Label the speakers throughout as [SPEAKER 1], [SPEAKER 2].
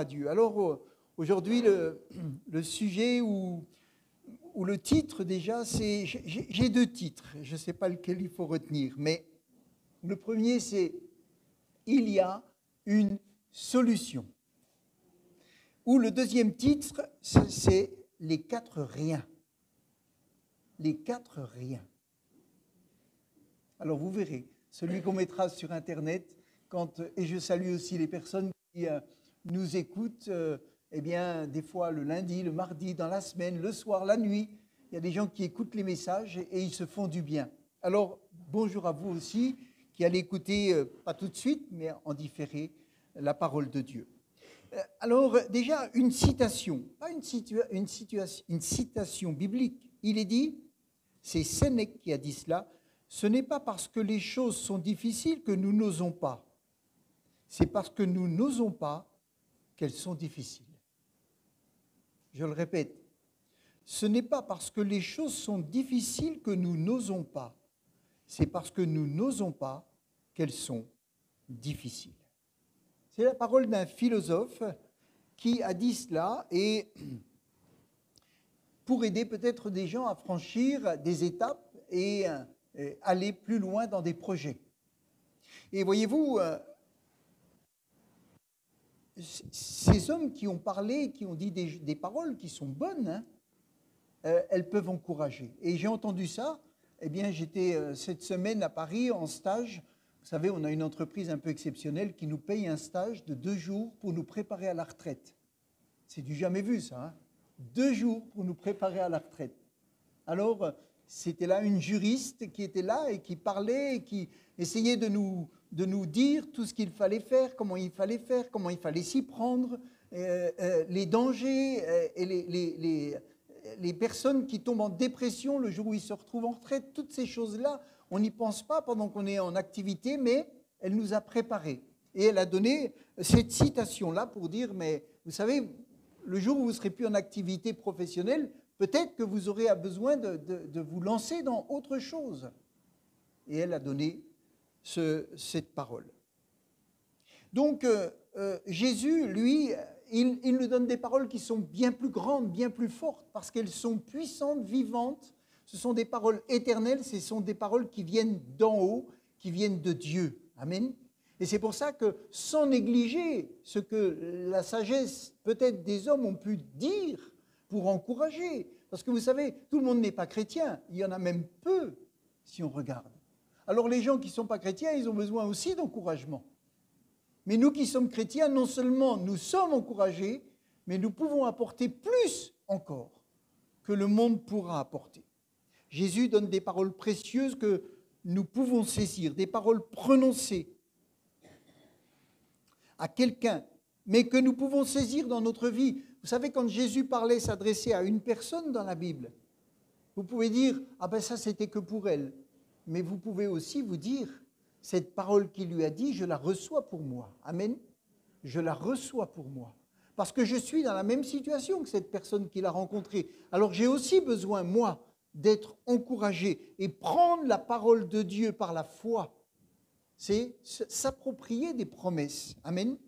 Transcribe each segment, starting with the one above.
[SPEAKER 1] à Dieu. Alors aujourd'hui, le sujet ou le titre déjà, c'est, j'ai deux titres, je ne sais pas lequel il faut retenir, mais le premier c'est « Il y a une solution ». Ou le deuxième titre, c'est « Les quatre riens ». Les quatre riens. Alors vous verrez, celui qu'on mettra sur Internet, et je salue aussi les personnes qui nous écoutent, eh bien, des fois le lundi, le mardi, dans la semaine, le soir, la nuit, il y a des gens qui écoutent les messages et ils se font du bien. Alors, bonjour à vous aussi, qui allez écouter, pas tout de suite, mais en différé, la parole de Dieu. Alors, déjà, une citation, pas une citation biblique. Il est dit, c'est Sénèque qui a dit cela, ce n'est pas parce que les choses sont difficiles que nous n'osons pas. C'est parce que nous n'osons pas qu'elles sont difficiles. Je le répète, ce n'est pas parce que les choses sont difficiles que nous n'osons pas. C'est parce que nous n'osons pas qu'elles sont difficiles. C'est la parole d'un philosophe qui a dit cela et pour aider peut-être des gens à franchir des étapes et aller plus loin dans des projets. Et voyez-vous, ces hommes qui ont parlé, qui ont dit des paroles qui sont bonnes, hein, elles peuvent encourager. Et j'ai entendu ça, eh bien j'étais cette semaine à Paris en stage. Vous savez, on a une entreprise un peu exceptionnelle qui nous paye un stage de 2 jours pour nous préparer à la retraite. C'est du jamais vu ça, hein, 2 jours pour nous préparer à la retraite. Alors, c'était là une juriste qui était là et qui parlait et qui essayait de nous dire tout ce qu'il fallait faire, comment il fallait s'y prendre, les dangers et les personnes qui tombent en dépression le jour où ils se retrouvent en retraite. Toutes ces choses-là, on n'y pense pas pendant qu'on est en activité, mais elle nous a préparés. Et elle a donné cette citation-là pour dire, mais vous savez, le jour où vous ne serez plus en activité professionnelle, peut-être que vous aurez besoin de vous lancer dans autre chose. Et elle a donné cette parole. Donc, Jésus, lui, il nous donne des paroles qui sont bien plus grandes, bien plus fortes, parce qu'elles sont puissantes, vivantes. Ce sont des paroles éternelles, ce sont des paroles qui viennent d'en haut, qui viennent de Dieu. Amen. Et c'est pour ça que, sans négliger ce que la sagesse, peut-être des hommes, ont pu dire, pour encourager. Parce que vous savez, tout le monde n'est pas chrétien. Il y en a même peu, si on regarde. Alors les gens qui ne sont pas chrétiens, ils ont besoin aussi d'encouragement. Mais nous qui sommes chrétiens, non seulement nous sommes encouragés, mais nous pouvons apporter plus encore que le monde pourra apporter. Jésus donne des paroles précieuses que nous pouvons saisir, des paroles prononcées à quelqu'un, mais que nous pouvons saisir dans notre vie. Vous savez, quand Jésus parlait, s'adressait à une personne dans la Bible, vous pouvez dire, ah ben ça c'était que pour elle. Mais vous pouvez aussi vous dire, cette parole qu'il lui a dit, je la reçois pour moi. Amen. Je la reçois pour moi. Parce que je suis dans la même situation que cette personne qu'il a rencontrée. Alors j'ai aussi besoin, moi, d'être encouragé et prendre la parole de Dieu par la foi. C'est s'approprier des promesses. Amen.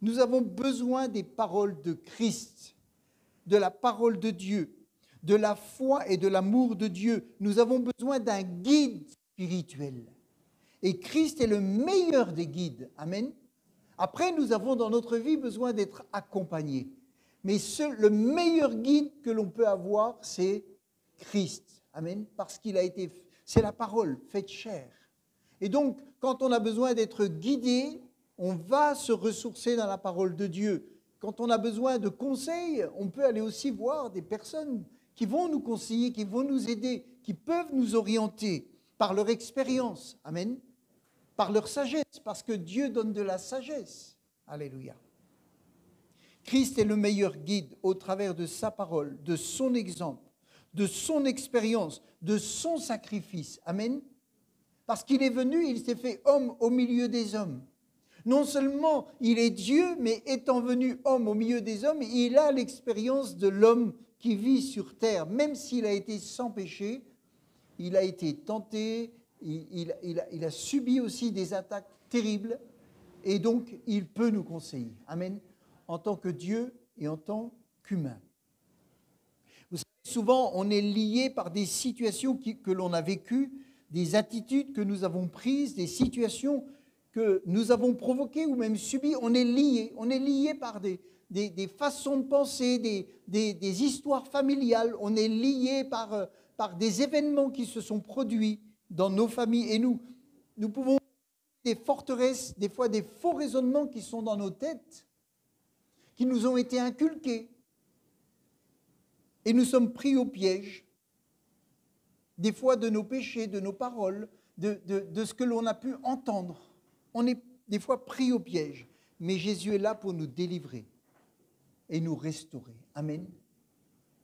[SPEAKER 1] Nous avons besoin des paroles de Christ, de la parole de Dieu, de la foi et de l'amour de Dieu. Nous avons besoin d'un guide spirituel. Et Christ est le meilleur des guides. Amen. Après, nous avons dans notre vie besoin d'être accompagnés. Mais le meilleur guide que l'on peut avoir, c'est Christ. Amen. Parce qu'il a été, c'est la parole faite chair. Et donc, quand on a besoin d'être guidé, on va se ressourcer dans la parole de Dieu. Quand on a besoin de conseils, on peut aller aussi voir des personnes qui vont nous conseiller, qui vont nous aider, qui peuvent nous orienter par leur expérience. Amen. Par leur sagesse, parce que Dieu donne de la sagesse. Alléluia. Christ est le meilleur guide au travers de sa parole, de son exemple, de son expérience, de son sacrifice. Amen. Parce qu'il est venu, il s'est fait homme au milieu des hommes. Non seulement il est Dieu, mais étant venu homme au milieu des hommes, il a l'expérience de l'homme qui vit sur terre. Même s'il a été sans péché, il a été tenté, il a subi aussi des attaques terribles, et donc il peut nous conseiller. Amen. en tant que Dieu et en tant qu'humain. Vous savez, souvent, on est lié par des situations que l'on a vécues, des attitudes que nous avons prises, des situations que nous avons provoquées ou même subies. On est lié par des façons de penser, des histoires familiales. On est lié par des événements qui se sont produits dans nos familles. Et nous pouvons des forteresses, des fois des faux raisonnements qui sont dans nos têtes, qui nous ont été inculqués. Et nous sommes pris au piège, des fois de nos péchés, de nos paroles, de ce que l'on a pu entendre. On est des fois pris au piège, mais Jésus est là pour nous délivrer et nous restaurer. Amen.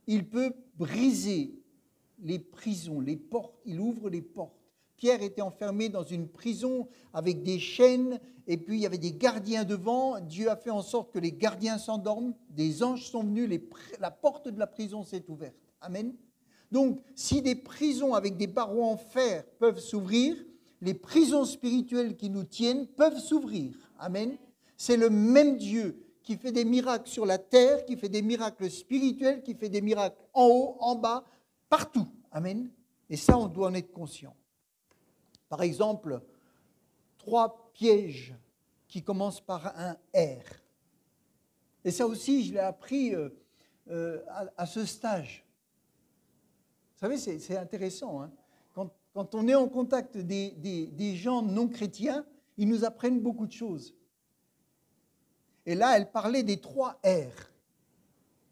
[SPEAKER 1] Il peut briser les prisons, les portes, il ouvre les portes. Pierre était enfermé dans une prison avec des chaînes et puis il y avait des gardiens devant. Dieu a fait en sorte que les gardiens s'endorment, des anges sont venus, la porte de la prison s'est ouverte. Amen. Donc, si des prisons avec des barreaux en fer peuvent s'ouvrir, les prisons spirituelles qui nous tiennent peuvent s'ouvrir. Amen. C'est le même Dieu qui fait des miracles sur la terre, qui fait des miracles spirituels, qui fait des miracles en haut, en bas, partout. Amen. Et ça, on doit en être conscient. Par exemple, 3 pièges qui commencent par un R. Et ça aussi, je l'ai appris à ce stage. Vous savez, c'est intéressant. Hein. Quand on est en contact des gens non chrétiens, ils nous apprennent beaucoup de choses. Et là, elle parlait des 3 R.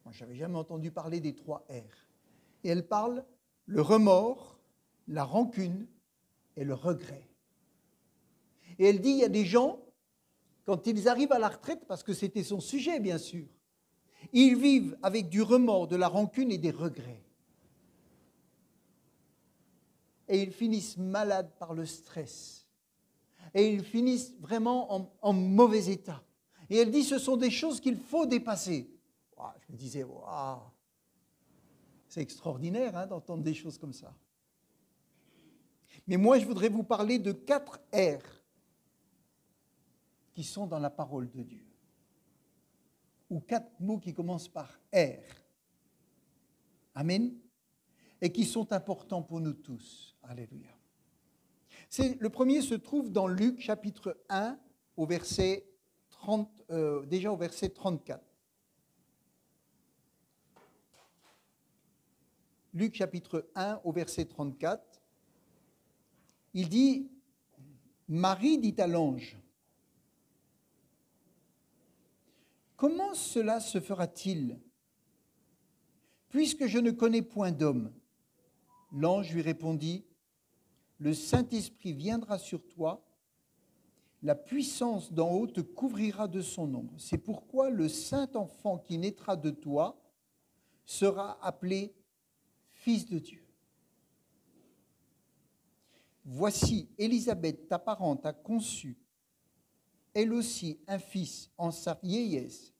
[SPEAKER 1] Moi, je n'avais jamais entendu parler des 3 R. Et elle parle le remords, la rancune et le regret. Et elle dit, il y a des gens, quand ils arrivent à la retraite, parce que c'était son sujet, bien sûr, ils vivent avec du remords, de la rancune et des regrets. Et ils finissent malades par le stress. Et ils finissent vraiment en mauvais état. Et elle dit, ce sont des choses qu'il faut dépasser. Wow, je me disais, waouh, c'est extraordinaire hein, d'entendre des choses comme ça. Mais moi, je voudrais vous parler de 4 R qui sont dans la parole de Dieu. Ou 4 mots qui commencent par R. Amen. Et qui sont importants pour nous tous. Alléluia. Le premier se trouve dans Luc chapitre 1 au verset 30, déjà au verset 34. Luc chapitre 1 au verset 34. Il dit, Marie dit à l'ange, comment cela se fera-t-il, puisque je ne connais point d'homme? L'ange lui répondit, le Saint-Esprit viendra sur toi, la puissance d'en haut te couvrira de son ombre. C'est pourquoi le saint enfant qui naîtra de toi sera appelé Fils de Dieu. Voici, Élisabeth, ta parente, a conçu, elle aussi, un fils en sa vieillesse,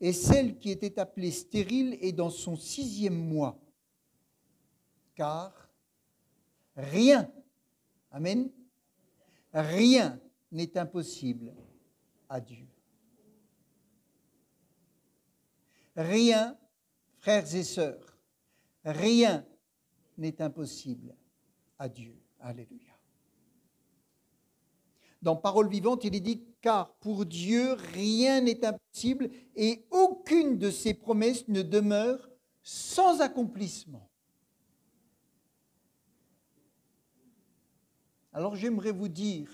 [SPEAKER 1] et celle qui était appelée stérile est dans son 6e mois. Car rien, amen, rien n'est impossible à Dieu. Rien, frères et sœurs, rien n'est impossible à Dieu. Alléluia. Dans Parole vivante, il est dit, car pour Dieu, rien n'est impossible et aucune de ses promesses ne demeure sans accomplissement. Alors j'aimerais vous dire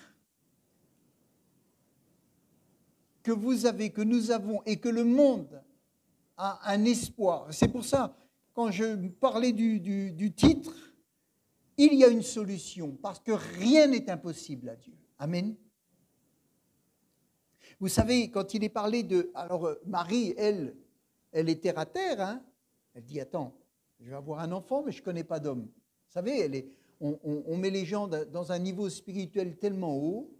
[SPEAKER 1] que vous avez, que nous avons et que le monde a un espoir. C'est pour ça, quand je parlais du titre, il y a une solution, parce que rien n'est impossible à Dieu. Amen. Vous savez, quand il est parlé de... Alors, Marie, elle est terre à terre. Hein. Elle dit, attends, je vais avoir un enfant, mais je ne connais pas d'homme. Vous savez, on met les gens dans un niveau spirituel tellement haut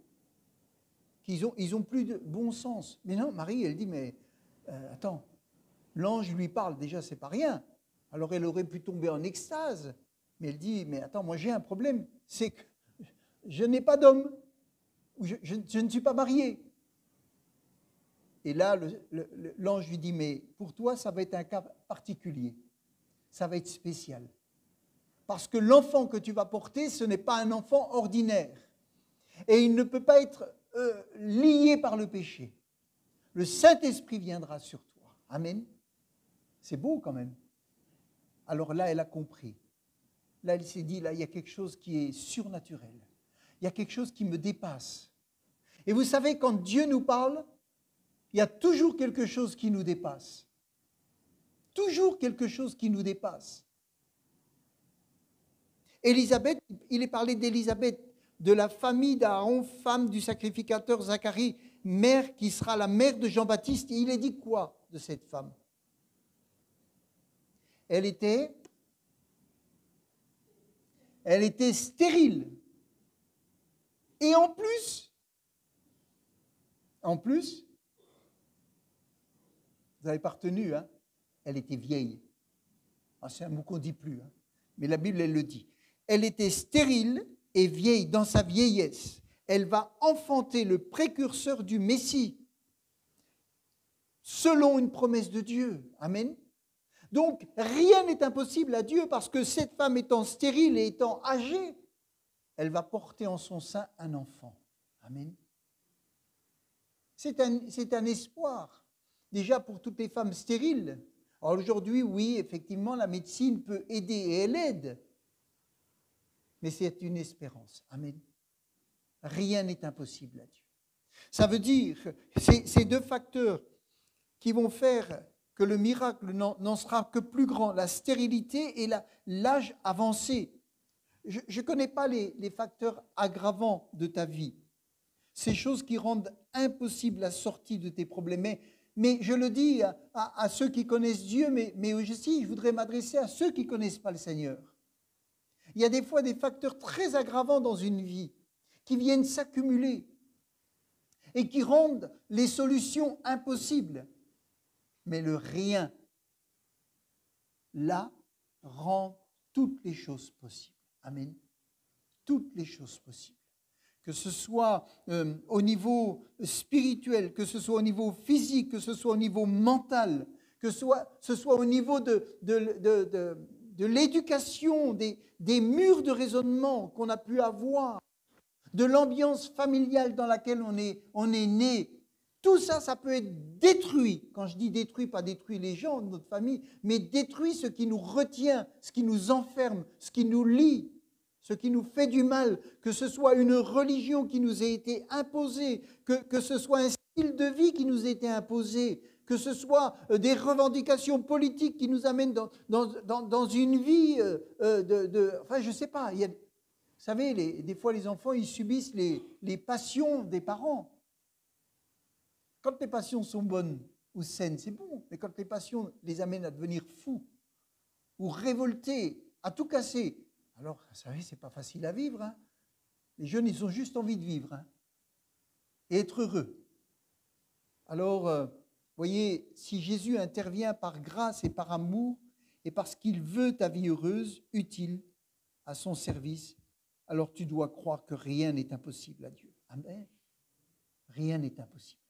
[SPEAKER 1] qu'ils ont plus de bon sens. Mais non, Marie, elle dit, mais attends, l'ange lui parle, déjà, c'est pas rien. Alors, elle aurait pu tomber en extase. Mais elle dit, mais attends, moi j'ai un problème, c'est que je n'ai pas d'homme, je ne suis pas mariée. Et là, l'ange lui dit, mais pour toi, ça va être un cas particulier. Ça va être spécial. Parce que l'enfant que tu vas porter, ce n'est pas un enfant ordinaire. Et il ne peut pas être lié par le péché. Le Saint-Esprit viendra sur toi. Amen. C'est beau quand même. Alors là, elle a compris. Là, elle s'est dit, là, il y a quelque chose qui est surnaturel. Il y a quelque chose qui me dépasse. Et vous savez, quand Dieu nous parle, il y a toujours quelque chose qui nous dépasse. Toujours quelque chose qui nous dépasse. Élisabeth, il est parlé d'Élisabeth, de la famille d'Aaron, femme du sacrificateur Zacharie, mère qui sera la mère de Jean-Baptiste. Et il est dit quoi de cette femme? Elle était stérile. Et en plus, vous n'avez pas retenu, hein, elle était vieille. Ah, c'est un mot qu'on ne dit plus, hein, mais la Bible, elle le dit. Elle était stérile et vieille dans sa vieillesse. Elle va enfanter le précurseur du Messie, selon une promesse de Dieu. Amen. Donc, rien n'est impossible à Dieu parce que cette femme étant stérile et étant âgée, elle va porter en son sein un enfant. Amen. C'est un espoir, déjà pour toutes les femmes stériles. Alors aujourd'hui, oui, effectivement, la médecine peut aider et elle aide, mais c'est une espérance. Amen. Rien n'est impossible à Dieu. Ça veut dire, ces deux facteurs qui vont faire que le miracle n'en sera que plus grand, la stérilité et l'âge avancé. Je ne connais pas les facteurs aggravants de ta vie, ces choses qui rendent impossible la sortie de tes problèmes. Mais je le dis à ceux qui connaissent Dieu, mais aussi je voudrais m'adresser à ceux qui ne connaissent pas le Seigneur. Il y a des fois des facteurs très aggravants dans une vie qui viennent s'accumuler et qui rendent les solutions impossibles. Mais le rien, là, rend toutes les choses possibles. Amen. Toutes les choses possibles. Que ce soit au niveau spirituel, que ce soit au niveau physique, que ce soit au niveau mental, que ce soit au niveau de l'éducation, des murs de raisonnement qu'on a pu avoir, de l'ambiance familiale dans laquelle on est né. Tout ça, ça peut être détruit. Quand je dis détruit, pas détruit les gens de notre famille, mais détruit ce qui nous retient, ce qui nous enferme, ce qui nous lie, ce qui nous fait du mal, que ce soit une religion qui nous a été imposée, que ce soit un style de vie qui nous a été imposé, que ce soit des revendications politiques qui nous amènent dans une vie enfin, je ne sais pas. Vous savez, des fois, les enfants, ils subissent les passions des parents. Quand les passions sont bonnes ou saines, c'est bon. Mais quand les passions les amènent à devenir fous ou révoltés, à tout casser, alors, vous savez, ce n'est pas facile à vivre. Hein. Les jeunes, ils ont juste envie de vivre hein, et être heureux. Alors, voyez, si Jésus intervient par grâce et par amour et parce qu'il veut ta vie heureuse, utile à son service, alors tu dois croire que rien n'est impossible à Dieu. Amen. Rien n'est impossible.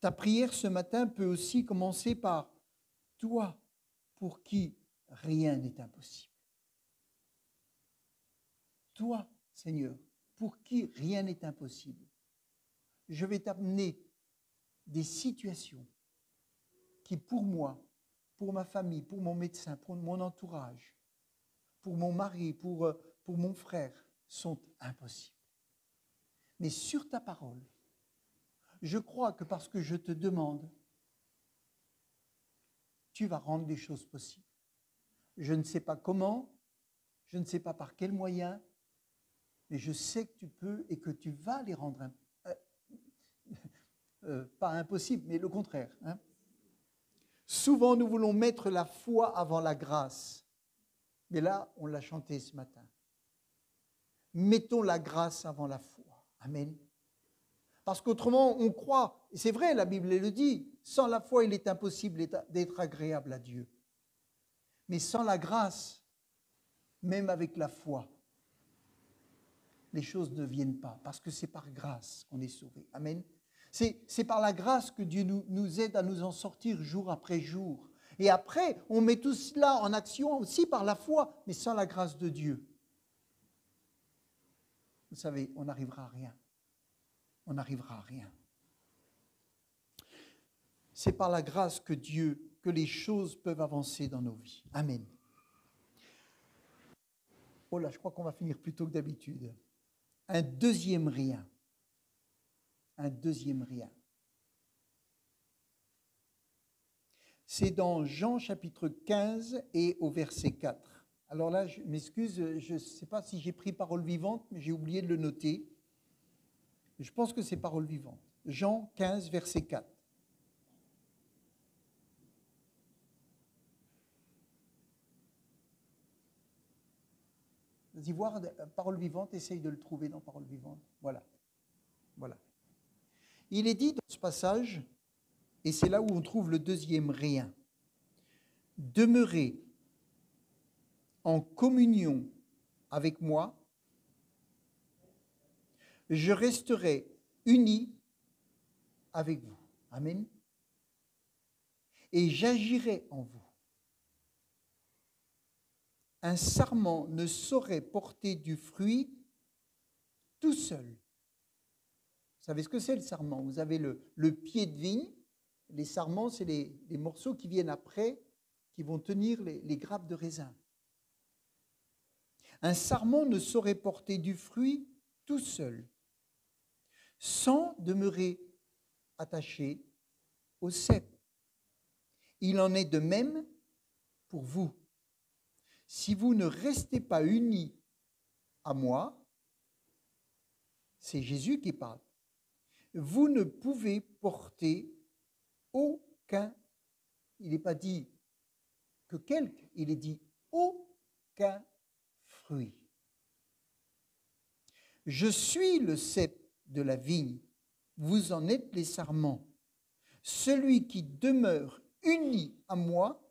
[SPEAKER 1] Ta prière ce matin peut aussi commencer par toi, pour qui rien n'est impossible. Toi, Seigneur, pour qui rien n'est impossible. Je vais t'amener des situations qui, pour moi, pour ma famille, pour mon médecin, pour mon entourage, pour mon mari, pour mon frère, sont impossibles. Mais sur ta parole, je crois que parce que je te demande, tu vas rendre les choses possibles. Je ne sais pas comment, je ne sais pas par quel moyen, mais je sais que tu peux et que tu vas les rendre pas impossibles, mais le contraire. Hein. Souvent, nous voulons mettre la foi avant la grâce. Mais là, on l'a chanté ce matin. Mettons la grâce avant la foi. Amen. Parce qu'autrement, on croit, et c'est vrai, la Bible le dit, sans la foi, il est impossible d'être agréable à Dieu. Mais sans la grâce, même avec la foi, les choses ne viennent pas, parce que c'est par grâce qu'on est sauvé. Amen. C'est par la grâce que Dieu nous aide à nous en sortir jour après jour. Et après, on met tout cela en action aussi par la foi, mais sans la grâce de Dieu. Vous savez, on n'arrivera à rien. On n'arrivera à rien. C'est par la grâce que les choses peuvent avancer dans nos vies. Amen. Oh là, je crois qu'on va finir plus tôt que d'habitude. Un deuxième rien. Un deuxième rien. C'est dans Jean chapitre 15 et au verset 4. Alors là, je m'excuse, je ne sais pas si j'ai pris parole vivante, mais j'ai oublié de le noter. Je pense que c'est parole vivante. Jean 15, verset 4. Vas-y voir parole vivante, essaye de le trouver dans parole vivante. Voilà. Voilà. Il est dit dans ce passage, et c'est là où on trouve le deuxième rien, demeurez en communion avec moi, je resterai uni avec vous. Amen. Et j'agirai en vous. Un sarment ne saurait porter du fruit tout seul. Vous savez ce que c'est le sarment? Vous avez le pied de vigne. Les sarments, c'est les morceaux qui viennent après, qui vont tenir les grappes de raisin. Un sarment ne saurait porter du fruit tout seul, sans demeurer attaché au cep. Il en est de même pour vous. Si vous ne restez pas unis à moi, c'est Jésus qui parle, vous ne pouvez porter aucun, il n'est pas dit que quelques, il est dit aucun fruit. Je suis le cep de la vigne, vous en êtes les sarments. Celui qui demeure uni à moi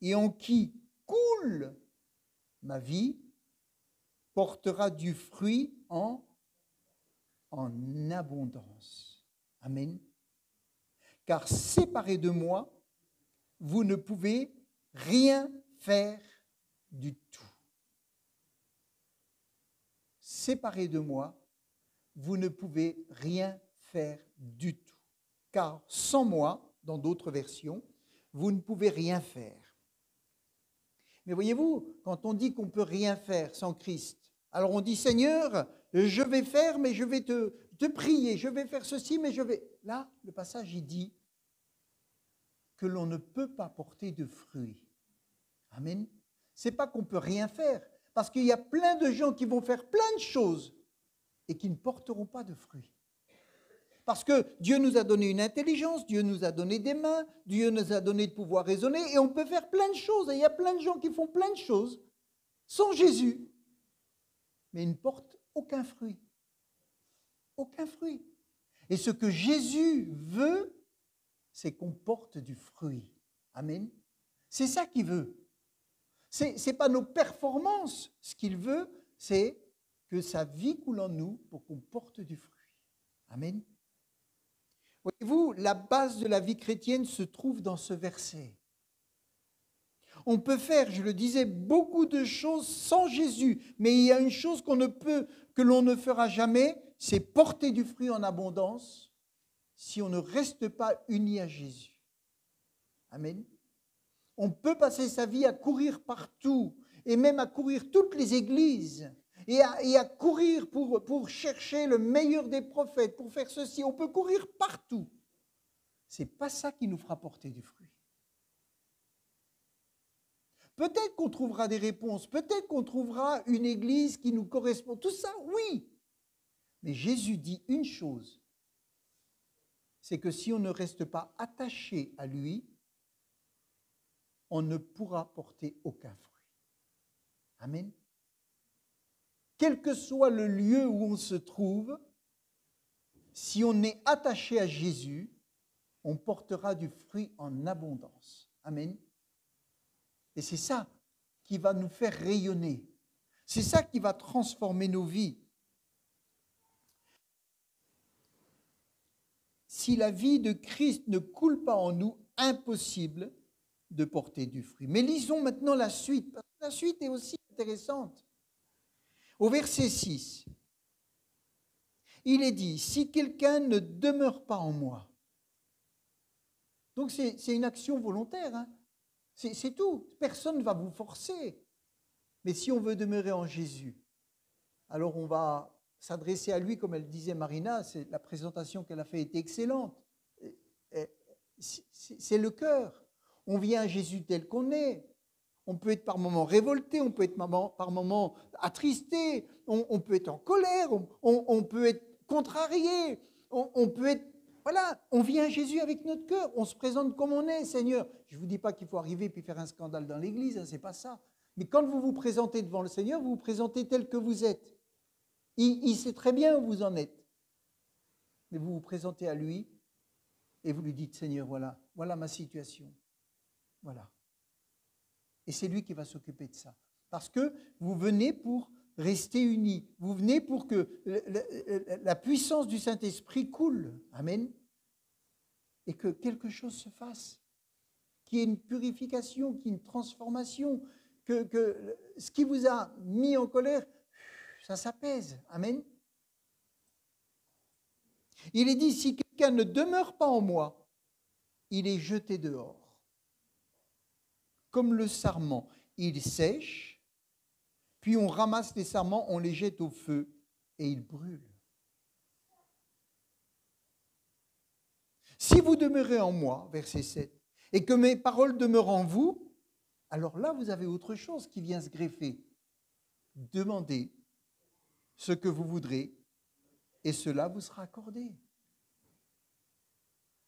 [SPEAKER 1] et en qui coule ma vie portera du fruit en abondance. Amen. Car séparés de moi, vous ne pouvez rien faire du tout. Séparés de moi, vous ne pouvez rien faire du tout. Car sans moi, dans d'autres versions, vous ne pouvez rien faire. Mais voyez-vous, quand on dit qu'on ne peut rien faire sans Christ, alors on dit, Seigneur, je vais faire, mais je vais te prier, je vais faire ceci, mais je vais... Là, le passage, il dit que l'on ne peut pas porter de fruits. Amen. Ce n'est pas qu'on ne peut rien faire, parce qu'il y a plein de gens qui vont faire plein de choses et qui ne porteront pas de fruits. Parce que Dieu nous a donné une intelligence, Dieu nous a donné des mains, Dieu nous a donné de pouvoir raisonner, et on peut faire plein de choses. Et il y a plein de gens qui font plein de choses sans Jésus, mais ils ne portent aucun fruit. Aucun fruit. Et ce que Jésus veut, c'est qu'on porte du fruit. Amen. C'est ça qu'il veut. Ce n'est pas nos performances. Ce qu'il veut, c'est que sa vie coule en nous pour qu'on porte du fruit. Amen. Voyez-vous, la base de la vie chrétienne se trouve dans ce verset. On peut faire, je le disais, beaucoup de choses sans Jésus, mais il y a une chose que l'on ne fera jamais, c'est porter du fruit en abondance si on ne reste pas uni à Jésus. Amen. On peut passer sa vie à courir partout, et même à courir toutes les églises, et à courir pour chercher le meilleur des prophètes, pour faire ceci. On peut courir partout. Ce n'est pas ça qui nous fera porter du fruit. Peut-être qu'on trouvera des réponses, peut-être qu'on trouvera une église qui nous correspond. Tout ça, oui. Mais Jésus dit une chose, c'est que si on ne reste pas attaché à lui, on ne pourra porter aucun fruit. Amen. Quel que soit le lieu où on se trouve, si on est attaché à Jésus, on portera du fruit en abondance. Amen. Et c'est ça qui va nous faire rayonner. C'est ça qui va transformer nos vies. si la vie de Christ ne coule pas en nous, impossible de porter du fruit. Mais lisons maintenant la suite, parce que la suite est aussi intéressante. Au verset 6, il est dit, si quelqu'un ne demeure pas en moi, donc c'est une action volontaire, hein. C'est tout, personne ne va vous forcer. Mais si on veut demeurer en Jésus, alors on va s'adresser à lui, comme elle disait Marina, la présentation qu'elle a faite était excellente. C'est le cœur. On vient à Jésus tel qu'on est. On peut être par moments révolté, on peut être par moments attristé, on peut être en colère, on peut être contrarié, on peut être... Voilà, on vient à Jésus avec notre cœur, on se présente comme on est, Seigneur. Je ne vous dis pas qu'il faut arriver puis faire un scandale dans l'église, hein, ce n'est pas ça. Mais quand vous vous présentez devant le Seigneur, vous vous présentez tel que vous êtes. Il sait très bien où vous en êtes. Mais vous vous présentez à lui et vous lui dites, Seigneur, voilà ma situation. Voilà. Et c'est lui qui va s'occuper de ça. Parce que vous venez pour rester unis. Vous venez pour que la puissance du Saint-Esprit coule. Amen. Et que quelque chose se fasse. Qu'il y ait une purification, qu'il y ait une transformation. Que ce qui vous a mis en colère, ça s'apaise. Amen. Il est dit, si quelqu'un ne demeure pas en moi, il est jeté dehors. Comme le sarment, il sèche, puis on ramasse les sarments, on les jette au feu et ils brûlent. Si vous demeurez en moi, verset 7, et que mes paroles demeurent en vous, alors là, vous avez autre chose qui vient se greffer. Demandez ce que vous voudrez et cela vous sera accordé.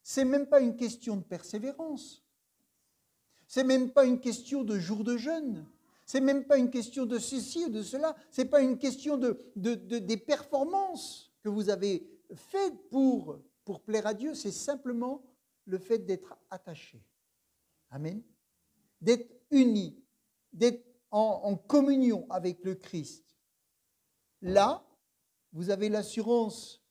[SPEAKER 1] Ce n'est même pas une question de persévérance. Ce n'est même pas une question de jour de jeûne. Ce n'est même pas une question de ceci ou de cela. Ce n'est pas une question des performances que vous avez faites pour plaire à Dieu. C'est simplement le fait d'être attaché. Amen. D'être unis, d'être en communion avec le Christ. Là, vous avez l'assurance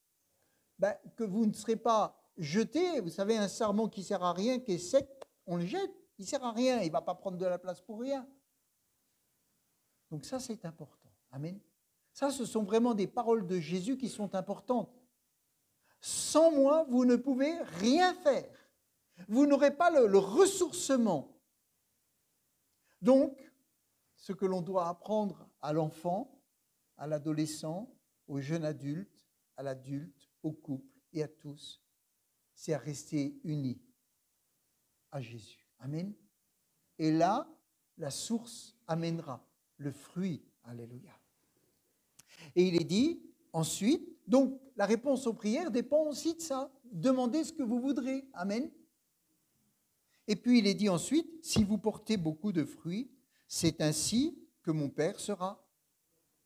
[SPEAKER 1] que vous ne serez pas jeté. Vous savez, un sarment qui ne sert à rien, qui est sec, on le jette. Il ne sert à rien, il ne va pas prendre de la place pour rien. Donc ça, c'est important. Amen. Ça, ce sont vraiment des paroles de Jésus qui sont importantes. Sans moi, vous ne pouvez rien faire. Vous n'aurez pas le ressourcement. Donc, ce que l'on doit apprendre à l'enfant, à l'adolescent, au jeune adulte, à l'adulte, au couple et à tous, c'est à rester unis à Jésus. Amen. Et là, la source amènera le fruit. Alléluia. Et il est dit ensuite, donc la réponse aux prières dépend aussi de ça. Demandez ce que vous voudrez. Amen. Et puis il est dit ensuite, si vous portez beaucoup de fruits, c'est ainsi que mon Père sera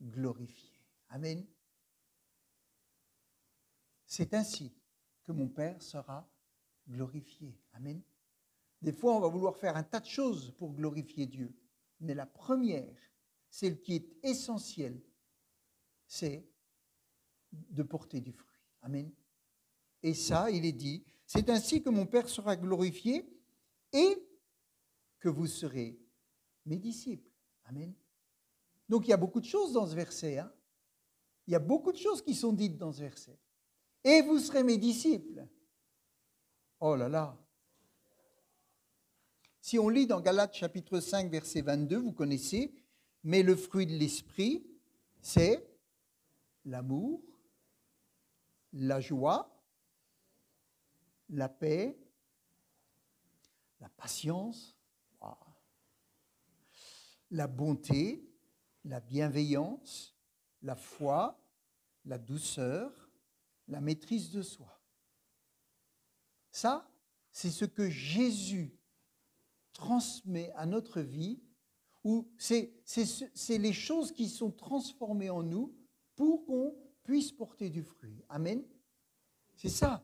[SPEAKER 1] glorifié. Amen. C'est ainsi que mon Père sera glorifié. Amen. Des fois, on va vouloir faire un tas de choses pour glorifier Dieu. Mais la première, celle qui est essentielle, c'est de porter du fruit. Amen. Et ça, il est dit, c'est ainsi que mon Père sera glorifié et que vous serez mes disciples. Amen. Donc, il y a beaucoup de choses dans ce verset. Hein. Il y a beaucoup de choses qui sont dites dans ce verset. Et vous serez mes disciples. Oh là là. Si on lit dans Galates chapitre 5, verset 22, vous connaissez, mais le fruit de l'esprit, c'est l'amour, la joie, la paix, la patience, la bonté, la bienveillance, la foi, la douceur, la maîtrise de soi. Ça, c'est ce que Jésus transmet à notre vie, ou c'est les choses qui sont transformées en nous pour qu'on puisse porter du fruit. Amen. C'est ça.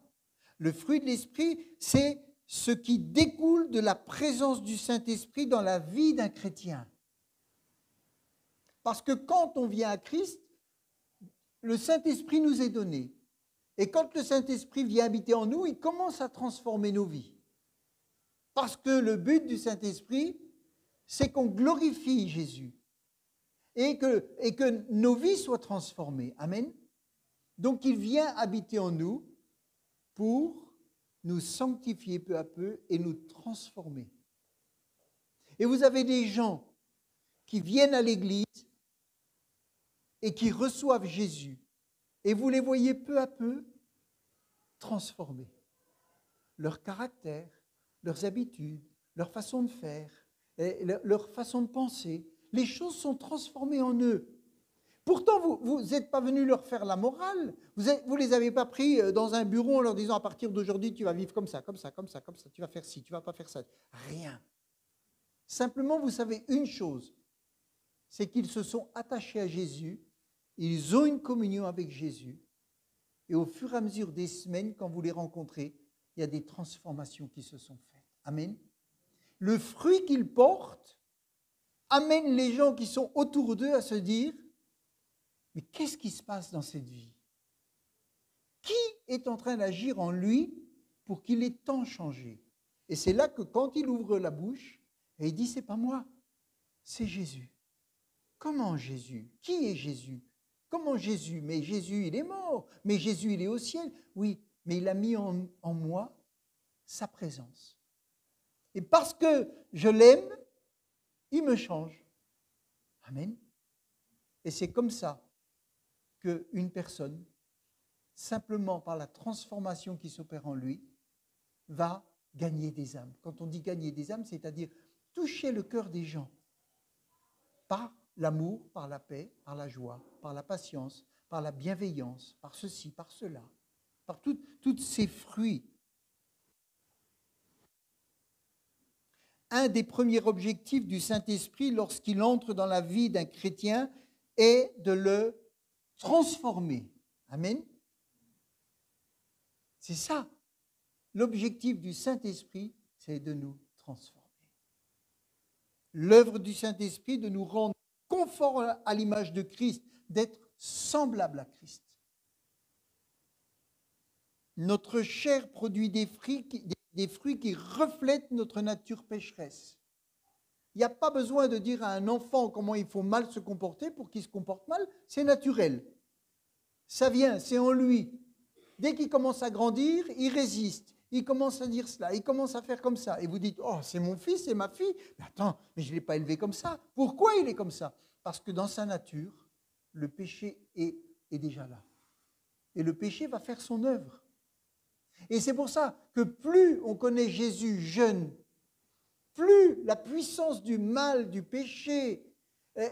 [SPEAKER 1] Le fruit de l'esprit, c'est ce qui découle de la présence du Saint-Esprit dans la vie d'un chrétien. Parce que quand on vient à Christ, le Saint-Esprit nous est donné. Et quand le Saint-Esprit vient habiter en nous, il commence à transformer nos vies. Parce que le but du Saint-Esprit, c'est qu'on glorifie Jésus et que nos vies soient transformées. Amen. Donc il vient habiter en nous pour nous sanctifier peu à peu et nous transformer. Et vous avez des gens qui viennent à l'église et qui reçoivent Jésus. Et vous les voyez peu à peu transformer. Leur caractère, leurs habitudes, leur façon de faire, leur façon de penser. Les choses sont transformées en eux. Pourtant, vous n'êtes pas venu leur faire la morale. Vous ne les avez pas pris dans un bureau en leur disant à partir d'aujourd'hui, tu vas vivre comme ça, comme ça, comme ça, comme ça. Tu vas faire ci, tu ne vas pas faire ça. Rien. Simplement, vous savez une chose, c'est qu'ils se sont attachés à Jésus, ils ont une communion avec Jésus, et au fur et à mesure des semaines, quand vous les rencontrez, il y a des transformations qui se sont faites. Amen. Le fruit qu'ils portent amène les gens qui sont autour d'eux à se dire, mais qu'est-ce qui se passe dans cette vie? Qui est en train d'agir en lui pour qu'il ait tant changé? Et c'est là que quand il ouvre la bouche, et il dit, c'est pas moi, c'est Jésus. Comment Jésus? Qui est Jésus? Comment Jésus? Mais Jésus, il est mort. Mais Jésus, il est au ciel. Oui, mais il a mis en moi sa présence. Et parce que je l'aime, il me change. Amen. Et c'est comme ça qu'une personne, simplement par la transformation qui s'opère en lui, va gagner des âmes. Quand on dit gagner des âmes, c'est-à-dire toucher le cœur des gens par l'amour, par la paix, par la joie, par la patience, par la bienveillance, par ceci, par cela, par tous ces fruits. Un des premiers objectifs du Saint-Esprit lorsqu'il entre dans la vie d'un chrétien est de le transformer. Amen. C'est ça. L'objectif du Saint-Esprit, c'est de nous transformer. L'œuvre du Saint-Esprit, de nous rendre conformes à l'image de Christ, d'être semblables à Christ. Notre chair produit des fruits qui reflètent notre nature pécheresse. Il n'y a pas besoin de dire à un enfant comment il faut mal se comporter pour qu'il se comporte mal, c'est naturel. Ça vient, c'est en lui. Dès qu'il commence à grandir, il résiste. Il commence à dire cela, il commence à faire comme ça. Et vous dites, oh, c'est mon fils, c'est ma fille. Mais attends, mais je ne l'ai pas élevé comme ça. Pourquoi il est comme ça? Parce que dans sa nature, le péché est déjà là. Et le péché va faire son œuvre. Et c'est pour ça que plus on connaît Jésus jeune, plus la puissance du mal, du péché,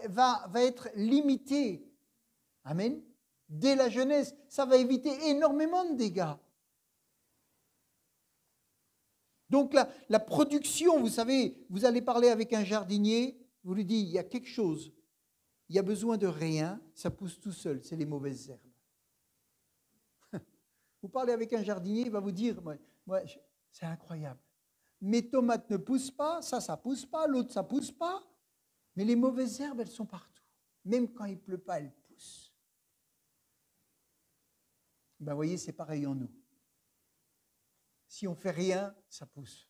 [SPEAKER 1] va être limitée. Amen. Dès la jeunesse, ça va éviter énormément de dégâts. Donc la production, vous savez, vous allez parler avec un jardinier, vous lui dites, il y a quelque chose, il y a besoin de rien, ça pousse tout seul, c'est les mauvaises herbes. Vous parlez avec un jardinier, il va vous dire, c'est incroyable. Mes tomates ne poussent pas, ça pousse pas, l'autre, ça pousse pas. Mais les mauvaises herbes, elles sont partout. Même quand il ne pleut pas, elles poussent. Ben, vous voyez, c'est pareil en nous. Si on ne fait rien, ça pousse.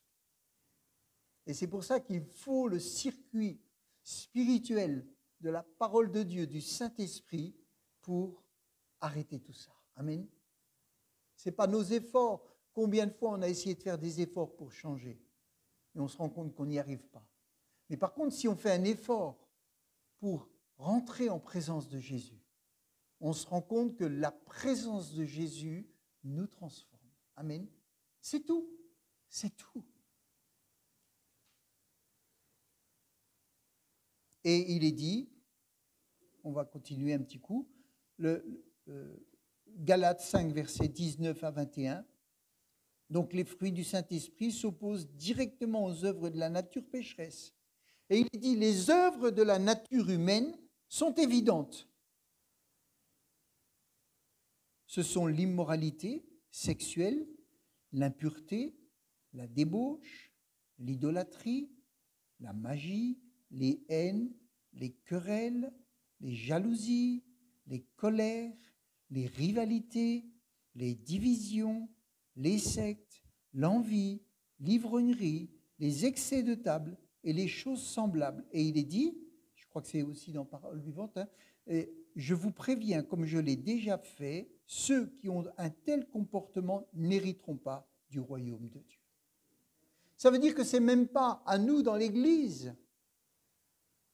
[SPEAKER 1] Et c'est pour ça qu'il faut le circuit spirituel de la parole de Dieu, du Saint-Esprit, pour arrêter tout ça. Amen. Ce n'est pas nos efforts. Combien de fois on a essayé de faire des efforts pour changer et on se rend compte qu'on n'y arrive pas. Mais par contre, si on fait un effort pour rentrer en présence de Jésus, on se rend compte que la présence de Jésus nous transforme. Amen. C'est tout. C'est tout. Et il est dit, on va continuer un petit coup, Galates 5, versets 19 à 21. Donc les fruits du Saint-Esprit s'opposent directement aux œuvres de la nature pécheresse. Et il dit, les œuvres de la nature humaine sont évidentes. Ce sont l'immoralité sexuelle, l'impureté, la débauche, l'idolâtrie, la magie, les haines, les querelles, les jalousies, les colères, les rivalités, les divisions, les sectes, l'envie, l'ivrognerie, les excès de table et les choses semblables. Et il est dit, je crois que c'est aussi dans Parole vivante, et je vous préviens, comme je l'ai déjà fait, ceux qui ont un tel comportement n'hériteront pas du royaume de Dieu. Ça veut dire que ce n'est même pas à nous dans l'Église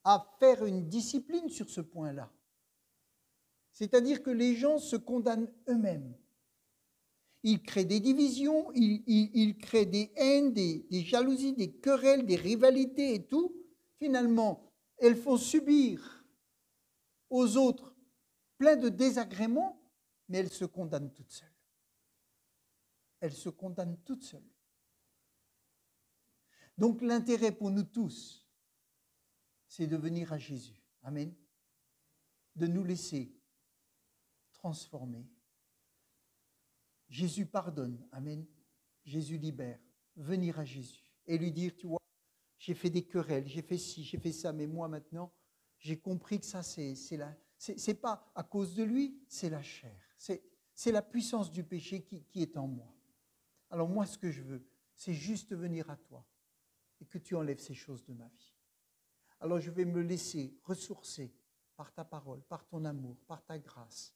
[SPEAKER 1] à faire une discipline sur ce point-là. C'est-à-dire que les gens se condamnent eux-mêmes. Ils créent des divisions, ils créent des haines, des jalousies, des querelles, des rivalités et tout. Finalement, elles font subir aux autres plein de désagréments, mais elles se condamnent toutes seules. Elles se condamnent toutes seules. Donc l'intérêt pour nous tous, c'est de venir à Jésus. Amen. De nous laisser transformer. Jésus pardonne. Amen. Jésus libère. Venir à Jésus et lui dire, tu vois, j'ai fait des querelles, j'ai fait ci, j'ai fait ça, mais moi maintenant, j'ai compris que ça, c'est pas à cause de lui, c'est la chair. C'est la puissance du péché qui est en moi. Alors moi, ce que je veux, c'est juste venir à toi et que tu enlèves ces choses de ma vie. Alors je vais me laisser ressourcer par ta parole, par ton amour, par ta grâce.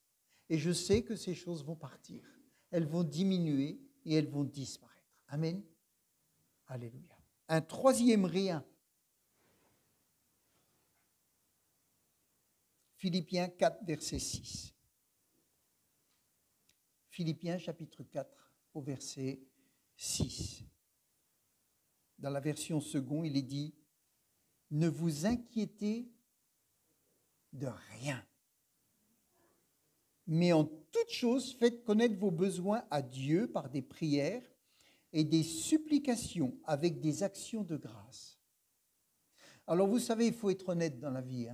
[SPEAKER 1] Et je sais que ces choses vont partir. Elles vont diminuer et elles vont disparaître. Amen. Alléluia. Un troisième rien. Philippiens 4, verset 6. Philippiens chapitre 4, au verset 6. Dans la version seconde, il est dit « Ne vous inquiétez de rien, mais en toute chose, faites connaître vos besoins à Dieu par des prières et des supplications avec des actions de grâce. » Alors vous savez, il faut être honnête dans la vie.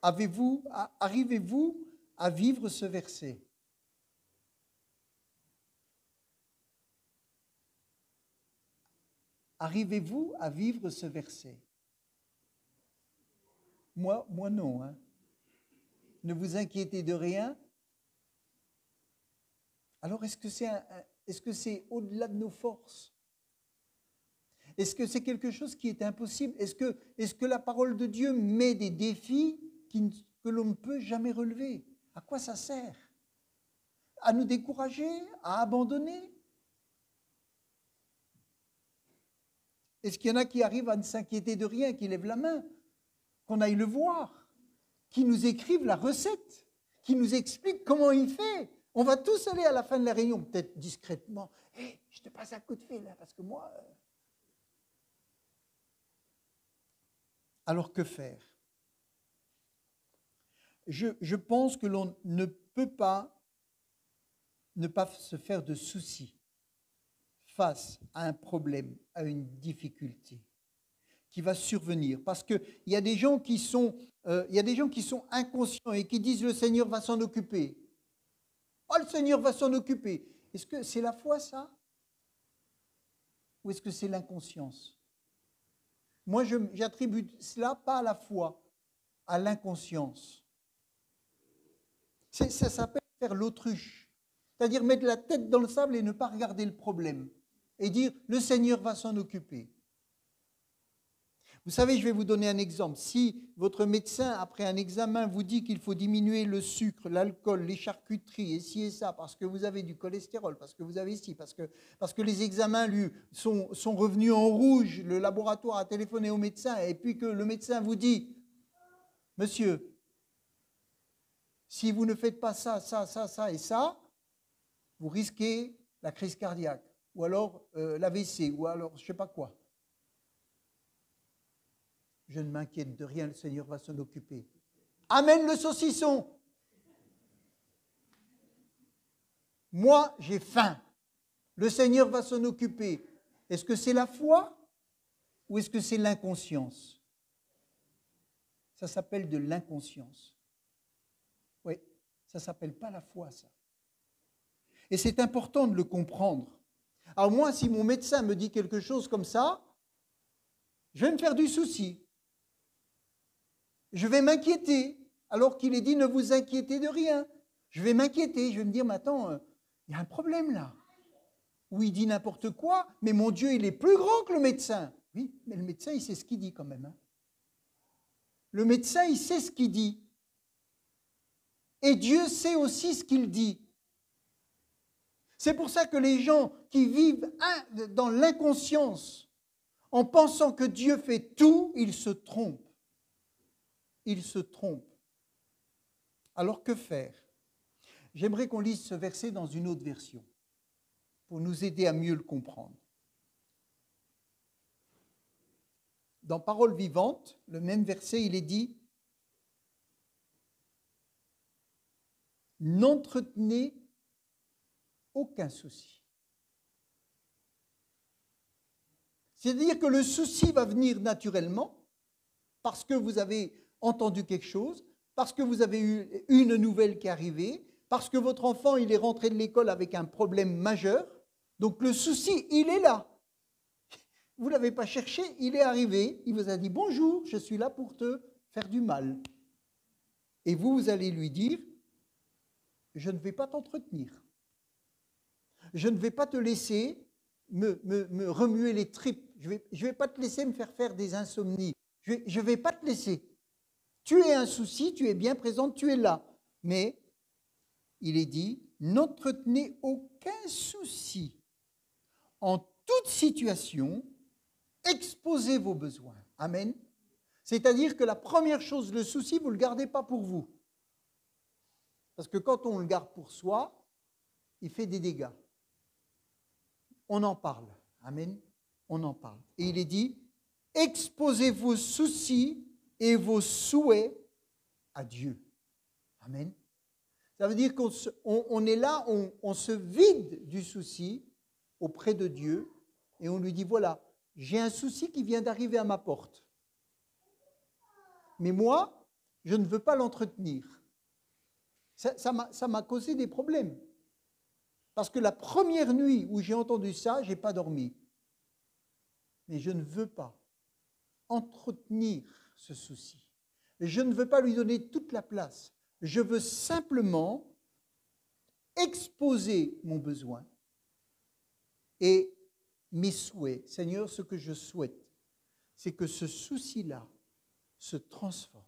[SPEAKER 1] Arrivez-vous à vivre ce verset? Arrivez-vous à vivre ce verset? Moi non. Ne vous inquiétez de rien. Alors, est-ce que c'est au-delà de nos forces? Est-ce que c'est quelque chose qui est impossible? Est-ce que la parole de Dieu met des défis que l'on ne peut jamais relever? À quoi ça sert? À nous décourager? À abandonner? Est-ce qu'il y en a qui arrivent à ne s'inquiéter de rien, qui lèvent la main, qu'on aille le voir, qui nous écrivent la recette, qui nous expliquent comment il fait? On va tous aller à la fin de la réunion, peut-être discrètement. Hey, je te passe un coup de fil, là, parce que moi... Alors que faire? Je pense que l'on ne peut pas ne pas se faire de soucis face à un problème, à une difficulté qui va survenir. Parce qu'il y a des gens qui sont inconscients et qui disent « le Seigneur va s'en occuper ». « Oh, le Seigneur va s'en occuper ». Est-ce que c'est la foi, ça? Ou est-ce que c'est l'inconscience? Moi, j'attribue cela pas à la foi, à l'inconscience. Ça s'appelle faire l'autruche. C'est-à-dire mettre la tête dans le sable et ne pas regarder le problème. Et dire, le Seigneur va s'en occuper. Vous savez, je vais vous donner un exemple. Si votre médecin, après un examen, vous dit qu'il faut diminuer le sucre, l'alcool, les charcuteries, et ci et ça, parce que vous avez du cholestérol, parce que vous avez ci, parce que les examens, lui, sont revenus en rouge, le laboratoire a téléphoné au médecin, et puis que le médecin vous dit, « Monsieur, si vous ne faites pas ça, ça, ça, ça et ça, vous risquez la crise cardiaque, ou alors l'AVC, ou alors je ne sais pas quoi. » Je ne m'inquiète de rien, le Seigneur va s'en occuper. Amène le saucisson. Moi, j'ai faim. Le Seigneur va s'en occuper. Est-ce que c'est la foi ou est-ce que c'est l'inconscience? Ça s'appelle de l'inconscience. Oui, ça ne s'appelle pas la foi, ça. Et c'est important de le comprendre. Alors moi, si mon médecin me dit quelque chose comme ça, je vais me faire du souci. Je vais m'inquiéter, alors qu'il est dit ne vous inquiétez de rien. Je vais m'inquiéter, je vais me dire, mais attends, il y a un problème là. Ou il dit n'importe quoi, mais mon Dieu, il est plus grand que le médecin. Oui, mais le médecin, il sait ce qu'il dit quand même. Hein. Le médecin, il sait ce qu'il dit. Et Dieu sait aussi ce qu'il dit. C'est pour ça que les gens qui vivent dans l'inconscience, en pensant que Dieu fait tout, ils se trompent. Ils se trompent. Alors que faire? J'aimerais qu'on lise ce verset dans une autre version, pour nous aider à mieux le comprendre. Dans Paroles vivantes, le même verset, il est dit « N'entretenez aucun souci ». C'est-à-dire que le souci va venir naturellement parce que vous avez entendu quelque chose, parce que vous avez eu une nouvelle qui est arrivée, parce que votre enfant il est rentré de l'école avec un problème majeur. Donc le souci, il est là. Vous ne l'avez pas cherché, il est arrivé, il vous a dit « Bonjour, je suis là pour te faire du mal ». Et vous, vous allez lui dire « Je ne vais pas t'entretenir. Je ne vais pas te laisser me remuer les tripes. Je vais pas te laisser me faire des insomnies. Je vais pas te laisser. Tu es un souci, tu es bien présente, tu es là. » Mais il est dit « N'entretenez aucun souci. En toute situation, exposez vos besoins. » Amen. C'est-à-dire que la première chose, le souci, vous ne le gardez pas pour vous. Parce que quand on le garde pour soi, il fait des dégâts. On en parle. Amen. On en parle. Et il est dit, exposez vos soucis et vos souhaits à Dieu. Amen. Ça veut dire qu'on est là, on se vide du souci auprès de Dieu et on lui dit, voilà, j'ai un souci qui vient d'arriver à ma porte. Mais moi, je ne veux pas l'entretenir. Ça m'a causé des problèmes. Parce que la première nuit où j'ai entendu ça, je n'ai pas dormi. Mais je ne veux pas entretenir ce souci. Je ne veux pas lui donner toute la place. Je veux simplement exposer mon besoin et mes souhaits. Seigneur, ce que je souhaite, c'est que ce souci-là se transforme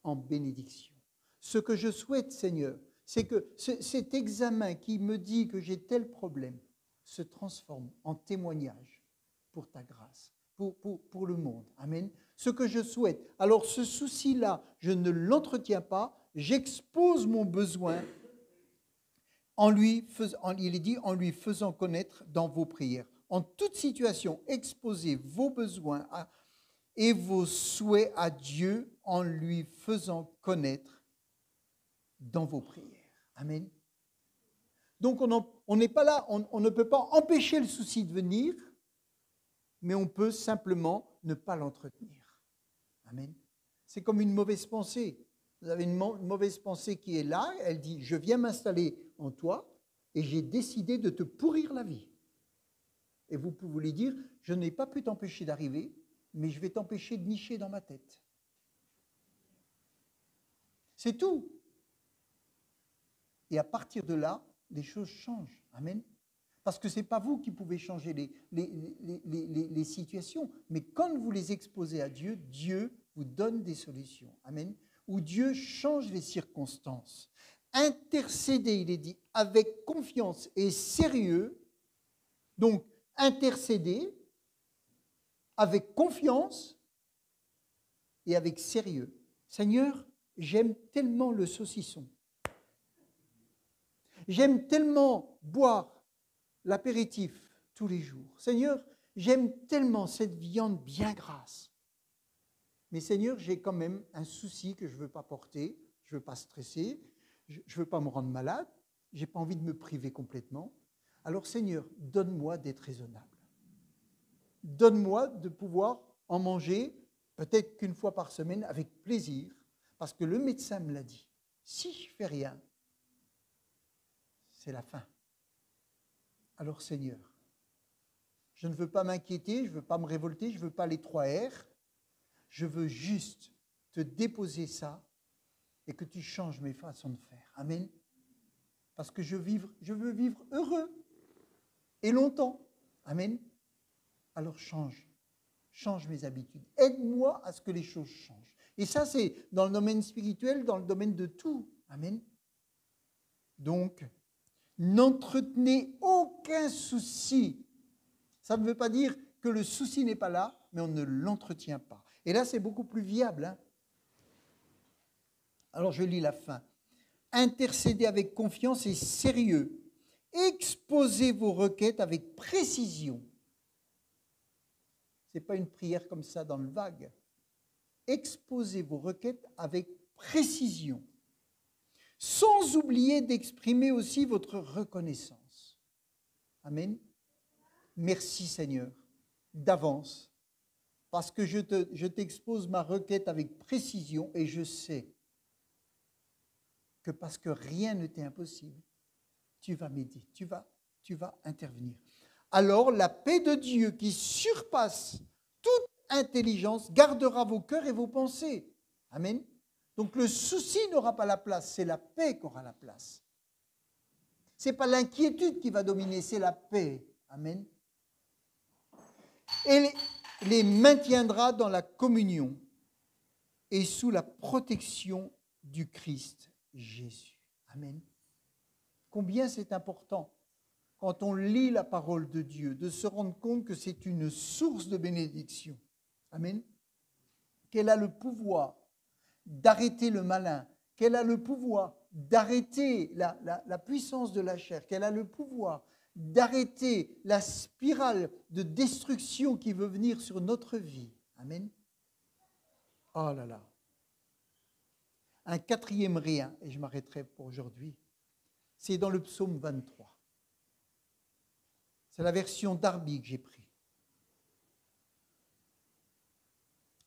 [SPEAKER 1] en bénédiction. Ce que je souhaite, Seigneur, c'est que cet examen qui me dit que j'ai tel problème se transforme en témoignage pour ta grâce, pour le monde. Amen. Ce que je souhaite. Alors ce souci-là, je ne l'entretiens pas, j'expose mon besoin il est dit, en lui faisant connaître dans vos prières. En toute situation, exposez vos besoins et vos souhaits à Dieu en lui faisant connaître dans vos prières. Amen. Donc on n'est pas là, on ne peut pas empêcher le souci de venir, mais on peut simplement ne pas l'entretenir. Amen. C'est comme une mauvaise pensée. Vous avez une mauvaise pensée qui est là, elle dit « Je viens m'installer en toi et j'ai décidé de te pourrir la vie. » Et vous pouvez lui dire « Je n'ai pas pu t'empêcher d'arriver, mais je vais t'empêcher de nicher dans ma tête. » C'est tout. Et à partir de là, les choses changent. Amen. Parce que ce n'est pas vous qui pouvez changer les situations, mais quand vous les exposez à Dieu, Dieu vous donne des solutions. Amen. Où Dieu change les circonstances. Intercéder, il est dit, avec confiance et sérieux. Donc, intercéder avec confiance et avec sérieux. Seigneur, j'aime tellement le saucisson. J'aime tellement boire l'apéritif tous les jours. Seigneur, j'aime tellement cette viande bien grasse. Mais Seigneur, j'ai quand même un souci que je ne veux pas porter, je ne veux pas stresser, je ne veux pas me rendre malade, je n'ai pas envie de me priver complètement. Alors Seigneur, donne-moi d'être raisonnable. Donne-moi de pouvoir en manger peut-être qu'une fois par semaine avec plaisir, parce que le médecin me l'a dit. Si je ne fais rien, c'est la fin. Alors Seigneur, je ne veux pas m'inquiéter, je ne veux pas me révolter, je ne veux pas les 3 R. Je veux juste te déposer ça et que tu changes mes façons de faire. Amen. parce que je veux vivre heureux et longtemps. Amen. Alors change mes habitudes. Aide-moi à ce que les choses changent. Et ça, c'est dans le domaine spirituel, dans le domaine de tout. Amen. Donc, n'entretenez aucun souci. Ça ne veut pas dire que le souci n'est pas là, mais on ne l'entretient pas. Et là, c'est beaucoup plus viable. Hein. Alors, je lis la fin. Intercédez avec confiance et sérieux. Exposez vos requêtes avec précision. Ce n'est pas une prière comme ça dans le vague. Exposez vos requêtes avec précision, sans oublier d'exprimer aussi votre reconnaissance. Amen. Merci Seigneur, d'avance, parce que je t'expose ma requête avec précision et je sais que parce que rien ne t'est impossible, tu vas m'aider, tu vas intervenir. Alors la paix de Dieu qui surpasse toute intelligence gardera vos cœurs et vos pensées. Amen. Donc le souci n'aura pas la place, c'est la paix qui aura la place. Ce n'est pas l'inquiétude qui va dominer, c'est la paix. Amen. Et les maintiendra dans la communion et sous la protection du Christ Jésus. Amen. Combien c'est important, quand on lit la parole de Dieu, de se rendre compte que c'est une source de bénédiction. Amen. Qu'elle a le pouvoir d'arrêter le malin, qu'elle a le pouvoir d'arrêter la puissance de la chair, qu'elle a le pouvoir d'arrêter la spirale de destruction qui veut venir sur notre vie. Amen. Oh là là. Un quatrième rien, et je m'arrêterai pour aujourd'hui, c'est dans le psaume 23. C'est la version Darby que j'ai prise.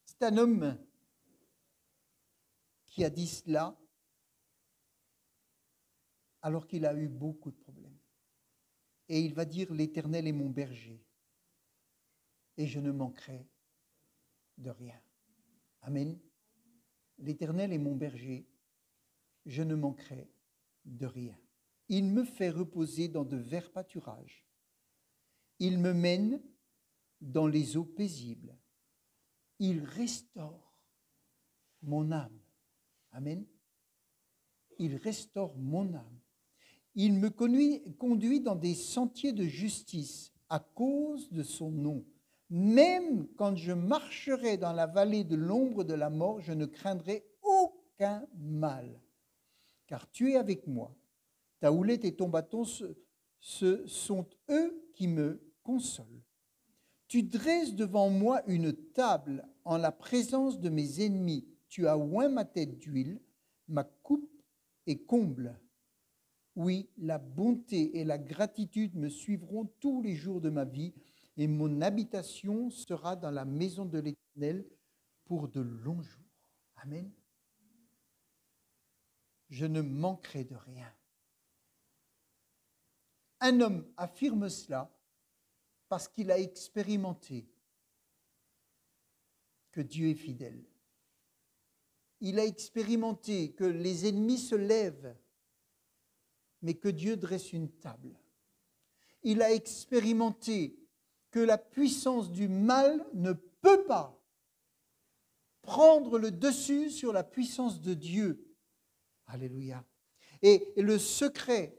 [SPEAKER 1] C'est un homme qui a dit cela alors qu'il a eu beaucoup de problèmes. Et il va dire, l'Éternel est mon berger et je ne manquerai de rien. Amen. L'Éternel est mon berger, je ne manquerai de rien. Il me fait reposer dans de verts pâturages. Il me mène dans les eaux paisibles. Il restaure mon âme. Amen. Il restaure mon âme. Il me conduit dans des sentiers de justice à cause de son nom. Même quand je marcherai dans la vallée de l'ombre de la mort, je ne craindrai aucun mal. Car tu es avec moi. Ta houlette et ton bâton, ce sont eux qui me consolent. Tu dresses devant moi une table en la présence de mes ennemis. Tu as oint ma tête d'huile, ma coupe est comble. Oui, la bonté et la gratitude me suivront tous les jours de ma vie, et mon habitation sera dans la maison de l'Éternel pour de longs jours. Amen. Je ne manquerai de rien. Un homme affirme cela parce qu'il a expérimenté que Dieu est fidèle. Il a expérimenté que les ennemis se lèvent, mais que Dieu dresse une table. Il a expérimenté que la puissance du mal ne peut pas prendre le dessus sur la puissance de Dieu. Alléluia. Et le secret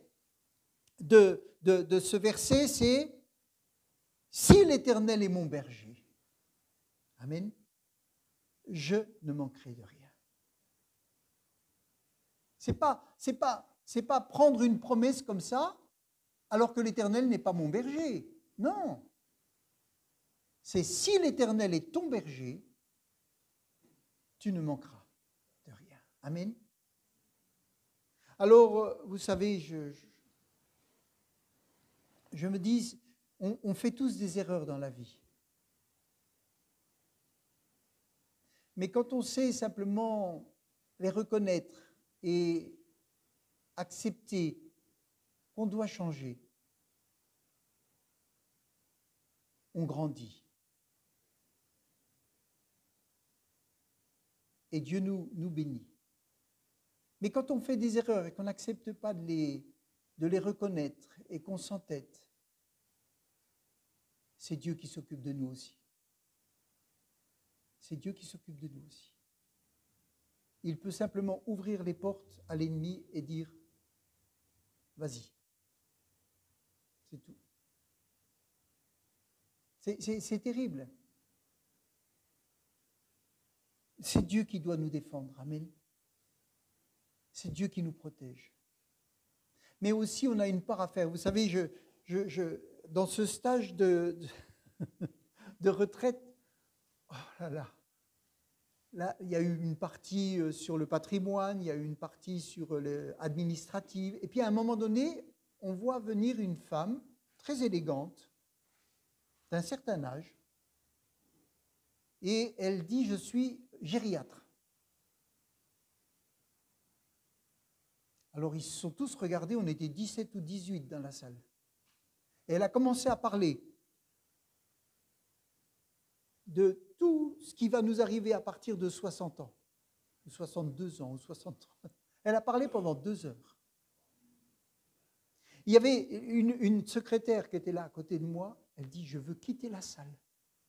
[SPEAKER 1] de ce verset, c'est « Si l'Éternel est mon berger, amen, je ne manquerai de rien. » C'est pas prendre une promesse comme ça alors que l'Éternel n'est pas mon berger. Non. C'est si l'Éternel est ton berger, tu ne manqueras de rien. Amen. Alors, vous savez, je me dis, on fait tous des erreurs dans la vie. Mais quand on sait simplement les reconnaître et accepter qu'on doit changer, on grandit. Et Dieu nous bénit. Mais quand on fait des erreurs et qu'on n'accepte pas de de les reconnaître et qu'on s'entête, c'est Dieu qui s'occupe de nous aussi. C'est Dieu qui s'occupe de nous aussi. Il peut simplement ouvrir les portes à l'ennemi et dire « Vas-y ». C'est tout. C'est terrible. C'est Dieu qui doit nous défendre. Amen. C'est Dieu qui nous protège. Mais aussi, on a une part à faire. Vous savez, dans ce stage de retraite, oh là là, il y a eu une partie sur le patrimoine, il y a eu une partie sur l'administrative. Et puis, à un moment donné, on voit venir une femme très élégante, d'un certain âge, et elle dit « Je suis gériatre ». Alors, ils se sont tous regardés, on était 17 ou 18 dans la salle. Et elle a commencé à parler de tout ce qui va nous arriver à partir de 60 ans, ou 62 ans, ou 60 ans. Elle a parlé pendant 2 heures. Il y avait une secrétaire qui était là à côté de moi, elle dit « Je veux quitter la salle,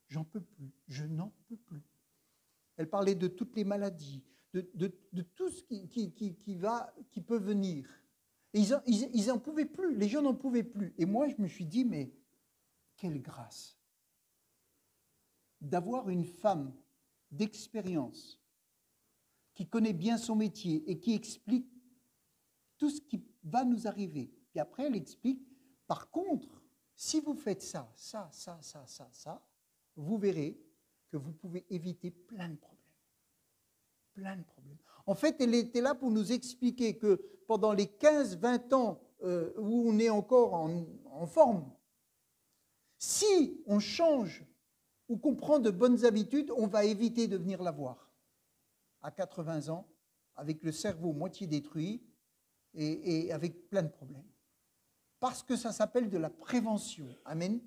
[SPEAKER 1] j'en peux plus, je n'en peux plus ». Elle parlait de toutes les maladies, de tout ce qui peut venir. Et ils n'en pouvaient plus, les gens n'en pouvaient plus. Et moi, je me suis dit, mais quelle grâce d'avoir une femme d'expérience qui connaît bien son métier et qui explique tout ce qui va nous arriver. Puis après, elle explique, par contre, si vous faites ça, vous verrez que vous pouvez éviter plein de problèmes. Plein de problèmes. En fait, elle était là pour nous expliquer que pendant les 15-20 ans où on est encore en forme, si on change ou qu'on prend de bonnes habitudes, on va éviter de venir la voir à 80 ans, avec le cerveau moitié détruit et avec plein de problèmes. Parce que ça s'appelle de la prévention. Amen.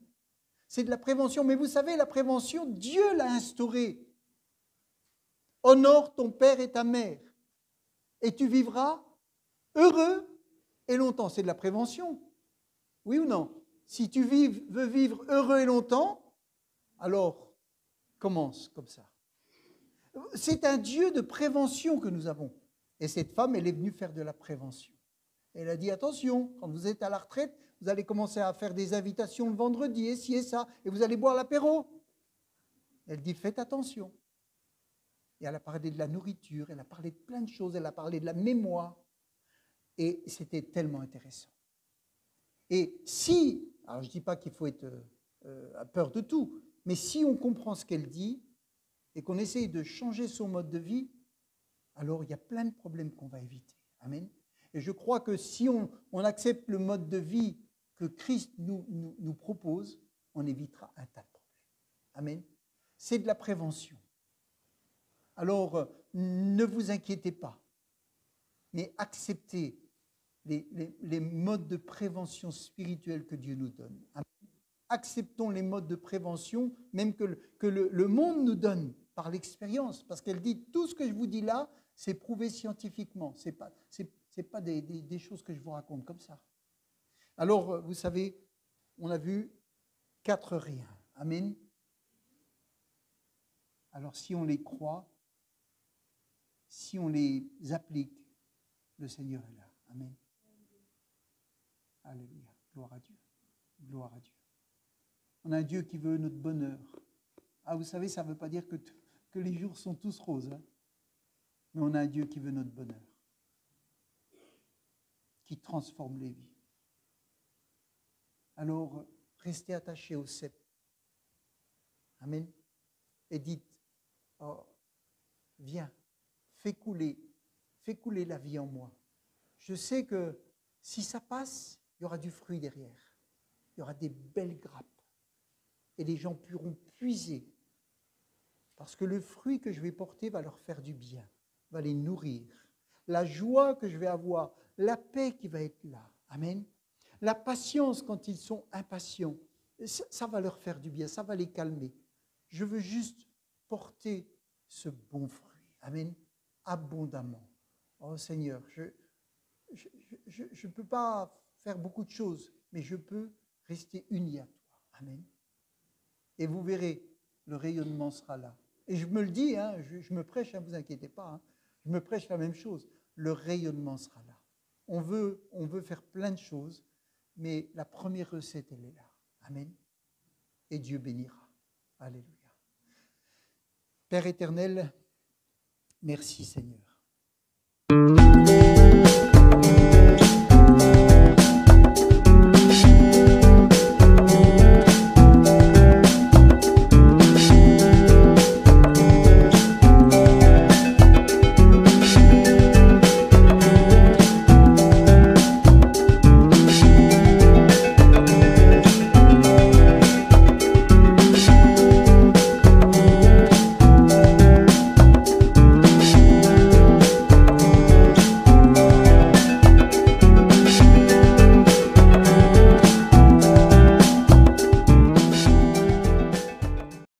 [SPEAKER 1] C'est de la prévention. Mais vous savez, la prévention, Dieu l'a instaurée. Honore ton père et ta mère, et tu vivras heureux et longtemps. C'est de la prévention. Oui ou non? Si tu veux vivre heureux et longtemps, alors commence comme ça. C'est un Dieu de prévention que nous avons. Et cette femme, elle est venue faire de la prévention. Elle a dit, attention, quand vous êtes à la retraite, vous allez commencer à faire des invitations le vendredi, et ci et ça, et vous allez boire l'apéro. Elle dit, faites attention. Et elle a parlé de la nourriture, elle a parlé de plein de choses, elle a parlé de la mémoire. Et c'était tellement intéressant. Et si, alors je ne dis pas qu'il faut être à peur de tout, mais si on comprend ce qu'elle dit et qu'on essaye de changer son mode de vie, alors il y a plein de problèmes qu'on va éviter. Amen. Et je crois que si on accepte le mode de vie que Christ nous propose, on évitera un tas de problèmes. Amen. C'est de la prévention. Alors, ne vous inquiétez pas, mais acceptez les modes de prévention spirituelle que Dieu nous donne. Acceptons les modes de prévention, même que le monde nous donne par l'expérience, parce qu'elle dit, tout ce que je vous dis là, c'est prouvé scientifiquement, c'est pas des choses que je vous raconte comme ça. Alors, vous savez, on a vu 4 riens. Amen. Alors, si on les croit, si on les applique, le Seigneur est là. Amen. Alléluia. Gloire à Dieu. Gloire à Dieu. On a un Dieu qui veut notre bonheur. Ah, vous savez, ça ne veut pas dire que les jours sont tous roses. Hein, mais on a un Dieu qui veut notre bonheur. Qui transforme les vies. Alors, restez attachés au sceptre. Amen. Et dites, oh, viens. Fais couler la vie en moi. Je sais que si ça passe, il y aura du fruit derrière. Il y aura des belles grappes. Et les gens pourront puiser. Parce que le fruit que je vais porter va leur faire du bien, va les nourrir. La joie que je vais avoir, la paix qui va être là. Amen. La patience quand ils sont impatients, ça va leur faire du bien, ça va les calmer. Je veux juste porter ce bon fruit. Amen. Abondamment. Oh Seigneur, je ne peux pas faire beaucoup de choses, mais je peux rester uni à toi. Amen. Et vous verrez, le rayonnement sera là. Et je me le dis, hein, je me prêche, ne vous inquiétez pas, hein, je me prêche la même chose. Le rayonnement sera là. On veut faire plein de choses, mais la première recette, elle est là. Amen. Et Dieu bénira. Alléluia. Père éternel, merci Seigneur.